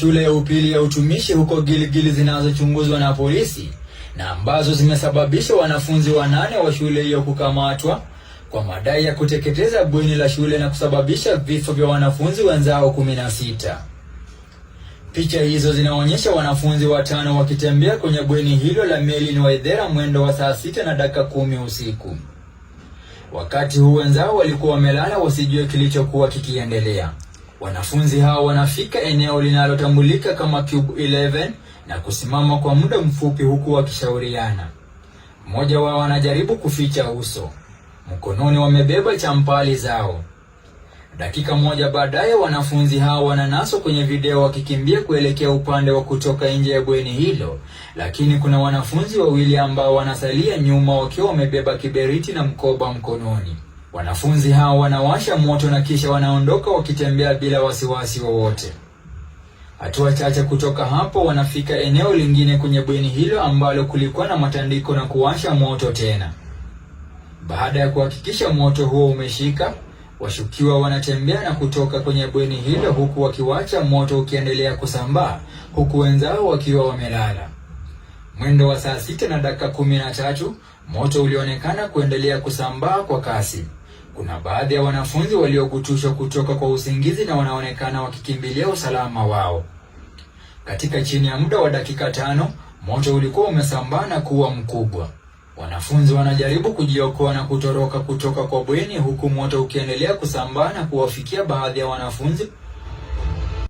shule ya upili ya utumishi huko Gilgil zinazochunguzwa na polisi na ambazo zimesababisha wanafunzi 8 wa shule hiyo kukamatwa kwa madai ya kuteketeza bweni la shule na kusababisha vifo vya wanafunzi wenzao 16. Picha hizo zinaonyesha wanafunzi 5 wakitembea kwenye bweni hilo la Merlin Waithera mwendo wa saa 6:10 usiku. Wakati huu wenzao walikuwa wamelala wasijue kilichokuwa kikiendelea. Wanafunzi hao wanafika eneo linalotambulika kama Cube 11 na kusimama kwa muda mfupi huku wakishauriana. Mmoja wao anajaribu kuficha uso. Mkononi wamebeba champali zao. Dakika moja baadaye wanafunzi hao wananaswa kwenye video wakikimbia kuelekea upande wa kutoka nje ya bweni hilo, lakini kuna wanafunzi 2 ambao wanasalia nyuma wakiwa wamebeba kiberiti na mkoba mkononi. Wanafunzi hao wanawasha moto na kisha wanaondoka wakitembea bila wasiwasi wowote. Hatua chache kutoka hapo wanafika eneo lingine kwenye bweni hilo ambalo kulikuwa na matandiko na kuwasha moto tena. Baada ya kuhakikisha moto huo umeshika, washukiwa wanatembea na kutoka kwenye bweni hilo huku wakiwacha moto ukiendelea kusambaa huku wenzao wakiwa wamelala. Mwendo wa saa 6:13 moto ulionekana kuendelea kusambaa kwa kasi. Kuna baadhi ya wanafunzi waliogutushwa kutoka kwa usingizi na wanaonekana wakikimbilia usalama wao. Katika chini ya muda wa dakika 5, moto ulikuwa umesambaa na kuwa mkubwa. Wanafunzi wanajaribu kujiokoa na kutoroka kutoka kwa bweni huku moto ukiendelea kusambaa na kuwafikia baadhi ya wanafunzi